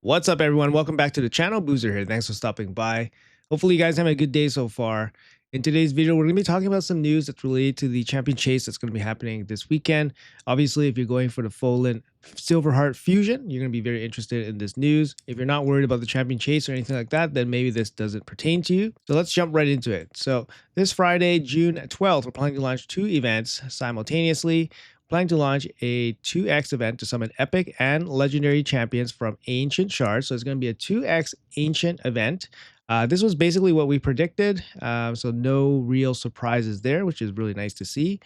What's up, everyone? Welcome back to the channel. Boozer here. Thanks for stopping by. Hopefully, you guys have a good day so far. In today's video, we're going to be talking about some news that's related to the champion chase that's going to be happening this weekend. Obviously, if you're going for the Folan Silverheart Fusion, you're going to be very interested in this news. If you're not worried about the champion chase or anything like that, then maybe this doesn't pertain to you. So let's jump right into it. So this Friday, June 12th, we're planning to launch two events simultaneously. Planning to launch a 2x event to summon epic and legendary champions from ancient shards. So it's going to be a 2x ancient event. This was basically what we predicted. So no real surprises there, which is really nice to see.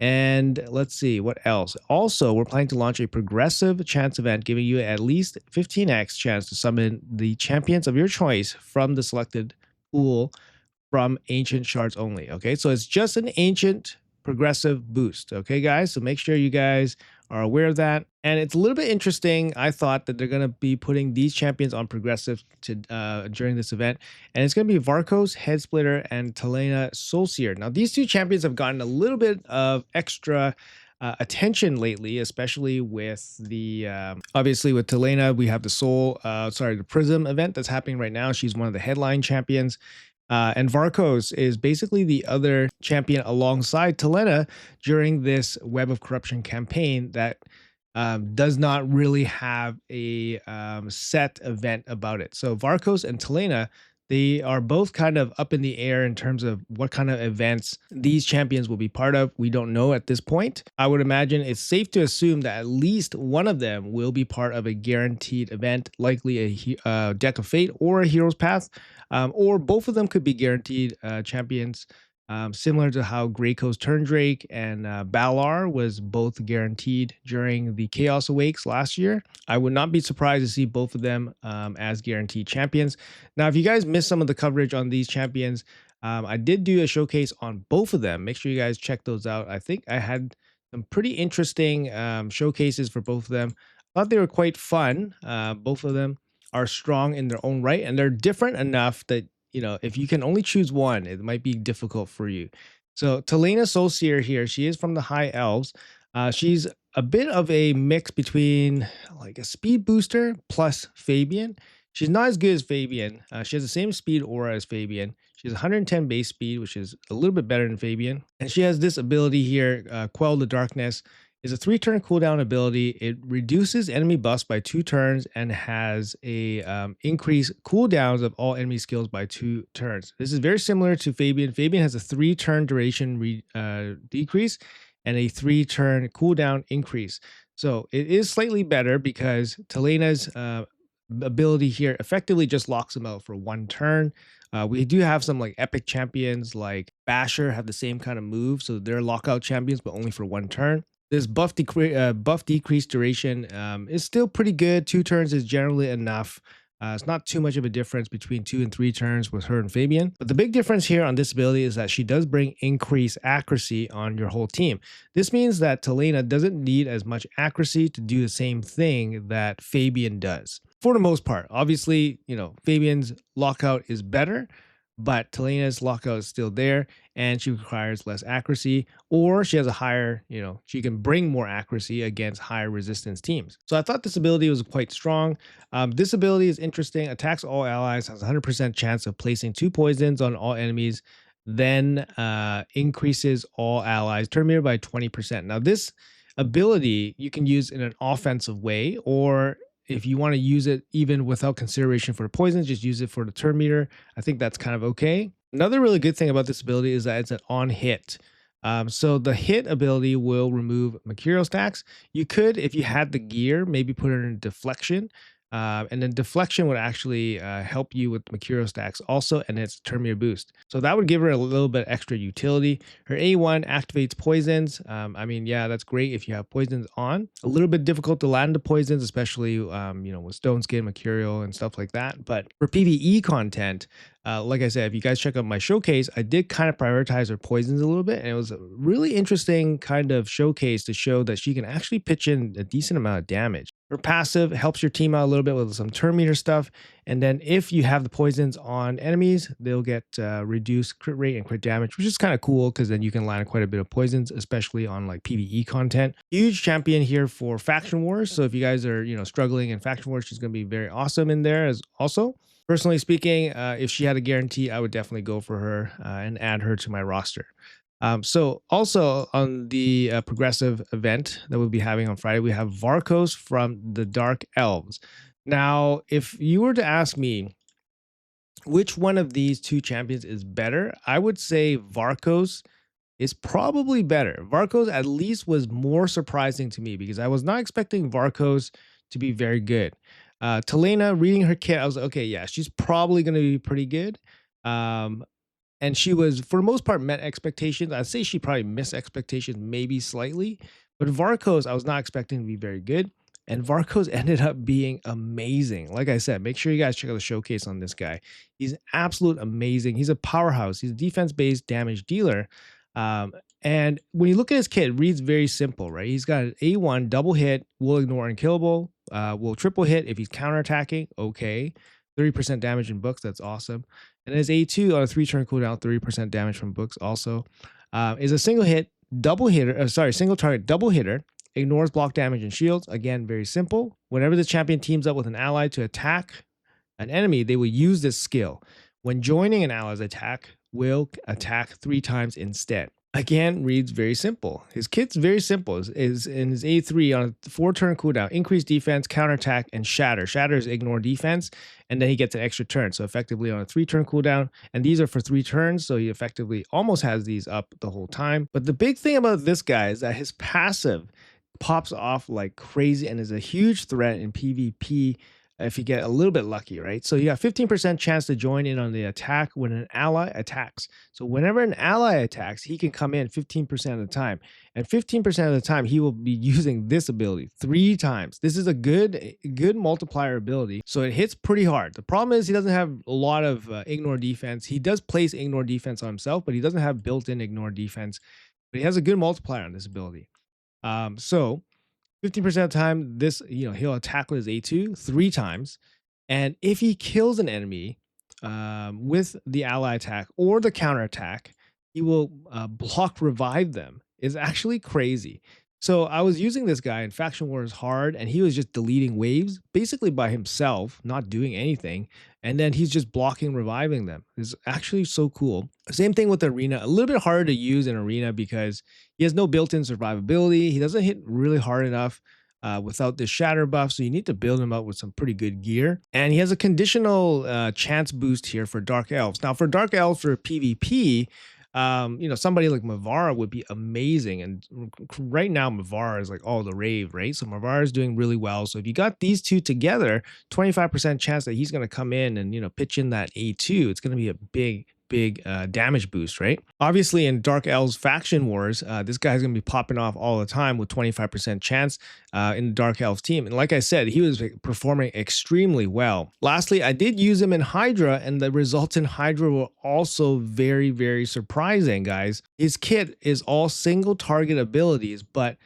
And let's see what else. Also, we're planning to launch a progressive chance event, giving you at least 15x chance to summon the champions of your choice from the selected pool from ancient shards only. Okay, so it's just an ancient progressive boost. Okay, guys, so make sure you guys are aware of that. And it's a little bit interesting. I thought that they're going to be putting these champions on progressive to during this event, and it's going to be Varkos, Head Splitter, and Telena Soulseer. Now, these two champions have gotten a little bit of extra attention lately, especially with the obviously with Telena. We have the Prism event that's happening right now. She's one of the headline champions. And Varcos is basically the other champion alongside Telena during this Web of Corruption campaign that does not really have a set event about it. So Varcos and Telena, they are both kind of up in the air in terms of what kind of events these champions will be part of. We don't know at this point. I would imagine it's safe to assume that at least one of them will be part of a guaranteed event, likely a Deck of Fate or a Hero's Path, or both of them could be guaranteed champions. Similar to how Greyco's Turndrake and Balar was both guaranteed during the Chaos Awakes last year. I would not be surprised to see both of them as guaranteed champions. Now, if you guys missed some of the coverage on these champions, I did do a showcase on both of them. Make sure you guys check those out. I think I had some pretty interesting showcases for both of them. I thought they were quite fun. Both of them are strong in their own right, and they're different enough that if you can only choose one, it might be difficult for you. So Telena Soulseer here, she is from the High Elves. She's a bit of a mix between like a speed booster plus Fabian. She's not as good as Fabian. She has the same speed aura as Fabian. She has 110 base speed, which is a little bit better than Fabian. And she has this ability here, Quell the Darkness. Is a 3-turn cooldown ability. It reduces enemy buffs by 2 turns and has a increased cooldowns of all enemy skills by 2 turns. This is very similar to Fabian. Fabian has a 3-turn duration decrease and a 3-turn cooldown increase. So it is slightly better because Telena's ability here effectively just locks them out for 1 turn. We do have some like epic champions like Basher have the same kind of move, so they're lockout champions, but only for 1 turn. This buff decrease duration is still pretty good. 2 turns is generally enough. It's not too much of a difference between 2 and 3 turns with her and Fabian. But the big difference here on this ability is that she does bring increased accuracy on your whole team. This means that Telena doesn't need as much accuracy to do the same thing that Fabian does. For the most part, obviously, Fabian's lockout is better, but Telena's lockout is still there and she requires less accuracy, or she has a higher, she can bring more accuracy against higher resistance teams. So I thought this ability was quite strong. This ability is interesting. Attacks all allies, has a 100% chance of placing 2 poisons on all enemies, then increases all allies turn meter by 20%. Now this ability you can use in an offensive way, or if you want to use it even without consideration for the poisons, just use it for the turn meter. I think that's kind of okay. Another really good thing about this ability is that it's an on hit. So the hit ability will remove Mercurial stacks. You could, if you had the gear, maybe put it in deflection. And then deflection would actually help you with Mercurial stacks also, and it's turn meter boost. So that would give her a little bit extra utility. Her A1 activates poisons. I mean, yeah, that's great if you have poisons on. A little bit difficult to land the poisons, especially with Stone Skin, Mercurial, and stuff like that. But for PvE content, like I said, if you guys check out my showcase, I did kind of prioritize her poisons a little bit, and it was a really interesting kind of showcase to show that she can actually pitch in a decent amount of damage. Her passive helps your team out a little bit with some turn meter stuff. And then if you have the poisons on enemies, they'll get reduced crit rate and crit damage, which is kind of cool because then you can land quite a bit of poisons, especially on like PvE content. Huge champion here for faction wars. So if you guys are, struggling in faction wars, she's going to be very awesome in there as also. Personally speaking, if she had a guarantee, I would definitely go for her and add her to my roster. So also on the progressive event that we'll be having on Friday, we have Varkos from the Dark Elves. Now, if you were to ask me which one of these two champions is better, I would say Varkos is probably better. Varkos at least was more surprising to me because I was not expecting Varkos to be very good. Telena, reading her kit, I was like, okay, yeah, she's probably going to be pretty good. And she was, for the most part, met expectations. I'd say she probably missed expectations, maybe slightly. But Varkos, I was not expecting to be very good. And Varkos ended up being amazing. Like I said, make sure you guys check out the showcase on this guy. He's absolute amazing. He's a powerhouse. He's a defense-based damage dealer. And when you look at his kit, it reads very simple, right? He's got an A1 double hit, will ignore unkillable, will triple hit if he's counterattacking. Okay. 30% damage in books. That's awesome. And his A2 on a 3-turn cooldown, 30% damage from books also. Is a single hit, double hitter, single target, double hitter, ignores block damage and shields. Again, very simple. Whenever the champion teams up with an ally to attack an enemy, they will use this skill. When joining an ally's attack, will attack 3 times instead. Again, reads very simple. His kit's very simple. Is in his A3 on a 4-turn cooldown, increase defense, counterattack, and shatter. Shatter is ignore defense, and then he gets an extra turn. So effectively on a 3-turn cooldown, and these are for 3 turns, so he effectively almost has these up the whole time. But the big thing about this guy is that his passive pops off like crazy and is a huge threat in PvP if you get a little bit lucky, right? So you got 15% chance to join in on the attack when an ally attacks. So whenever an ally attacks, he can come in 15% of the time. And 15% of the time, he will be using this ability 3 times. This is a good multiplier ability. So it hits pretty hard. The problem is he doesn't have a lot of ignore defense. He does place ignore defense on himself, but he doesn't have built-in ignore defense. But he has a good multiplier on this ability. So 15% of the time, this, he'll attack with his A2 3 times. And if he kills an enemy with the ally attack or the counter attack, he will block revive them. It's actually crazy. So I was using this guy in Faction Wars Hard, and he was just deleting waves basically by himself, not doing anything. And then he's just blocking, reviving them. It's actually so cool. Same thing with Arena. A little bit harder to use in Arena because he has no built-in survivability. He doesn't hit really hard enough without this shatter buff. So you need to build him up with some pretty good gear. And he has a conditional chance boost here for Dark Elves. Now for Dark Elves for PvP, somebody like Mavara would be amazing. And right now, Mavara is like all the rave, right? So Mavara is doing really well. So if you got these two together, 25% chance that he's going to come in and, pitch in that A2. It's going to be a big damage boost, right? Obviously, in Dark Elves Faction Wars, this guy's going to be popping off all the time with 25% chance in the Dark Elves team. And like I said, he was performing extremely well. Lastly, I did use him in Hydra, and the results in Hydra were also very, very surprising, guys. His kit is all single target abilities, but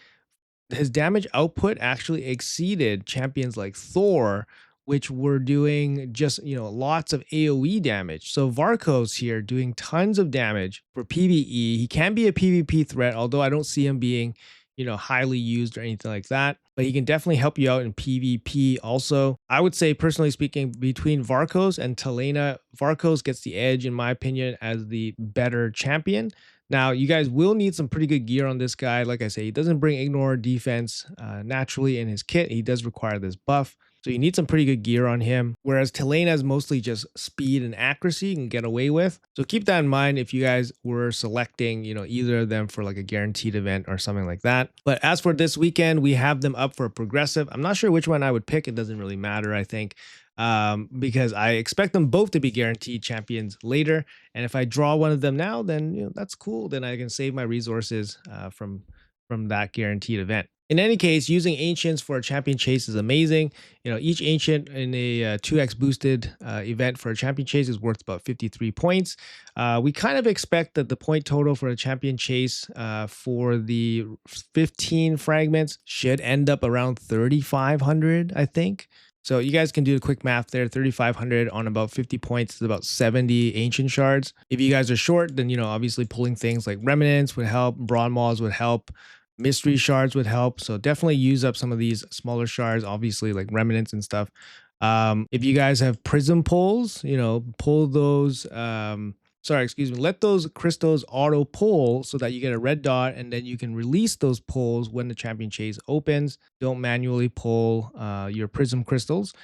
his damage output actually exceeded champions like Thor, which were doing just, lots of AoE damage. So Varcos here doing tons of damage for PvE. He can be a PvP threat, although I don't see him being, highly used or anything like that. But he can definitely help you out in PvP also. I would say, personally speaking, between Varcos and Telena, Varcos gets the edge, in my opinion, as the better champion. Now, you guys will need some pretty good gear on this guy. Like I say, he doesn't bring ignore defense naturally in his kit. He does require this buff. So you need some pretty good gear on him, whereas Telena is mostly just speed and accuracy you can get away with. So keep that in mind if you guys were selecting, either of them for like a guaranteed event or something like that. But as for this weekend, we have them up for a progressive. I'm not sure which one I would pick. It doesn't really matter, I think, because I expect them both to be guaranteed champions later. And if I draw one of them now, then that's cool. Then I can save my resources from that guaranteed event. In any case, using ancients for a champion chase is amazing. Each ancient in a 2x boosted event for a champion chase is worth about 53 points. We kind of expect that the point total for a champion chase for the 15 fragments should end up around 3,500, I think. So you guys can do the quick math there. 3,500 on about 50 points is about 70 ancient shards. If you guys are short, then obviously pulling things like remnants would help, brawn mauls would help. Mystery shards would help. So definitely use up some of these smaller shards, obviously like remnants and stuff. If you guys have prism pulls, pull those. Sorry, excuse me. Let those crystals auto pull so that you get a red dot, and then you can release those pulls when the champion chase opens. Don't manually pull your prism crystals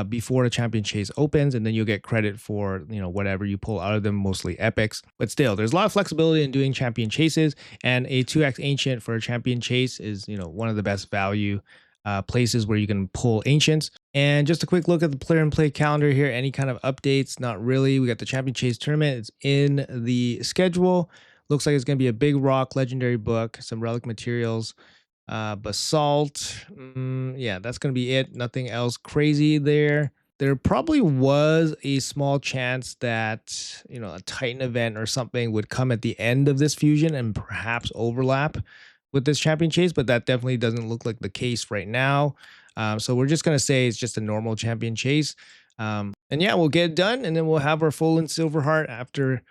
before the champion chase opens, and then you'll get credit for whatever you pull out of them, mostly epics. But still, there's a lot of flexibility in doing champion chases, and a 2x ancient for a champion chase is one of the best value places where you can pull ancients. And just a quick look at the player and play calendar here. Any kind of updates? Not really. We got the champion chase tournament. It's in the schedule. Looks like it's going to be a big rock legendary book, some relic materials, basalt. Yeah, that's going to be it. Nothing else crazy there. There probably was a small chance that, a Titan event or something would come at the end of this fusion and perhaps overlap with this champion chase, but that definitely doesn't look like the case right now. So we're just going to say it's just a normal champion chase. And yeah, we'll get it done, and then we'll have our full and silver heart after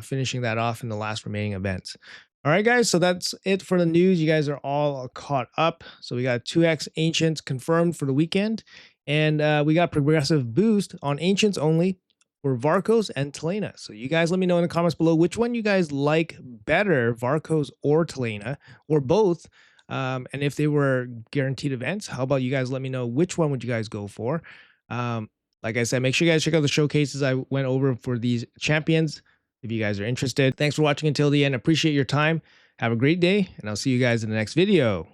finishing that off in the last remaining events. All right, guys, so that's it for the news. You guys are all caught up. So we got 2x Ancients confirmed for the weekend, and we got progressive boost on Ancients only for Varkos and Telena. So you guys let me know in the comments below which one you guys like better, Varkos or Telena, or both. And if they were guaranteed events, how about you guys let me know which one would you guys go for? Like I said, make sure you guys check out the showcases I went over for these champions if you guys are interested. Thanks for watching until the end. Appreciate your time. Have a great day, and I'll see you guys in the next video.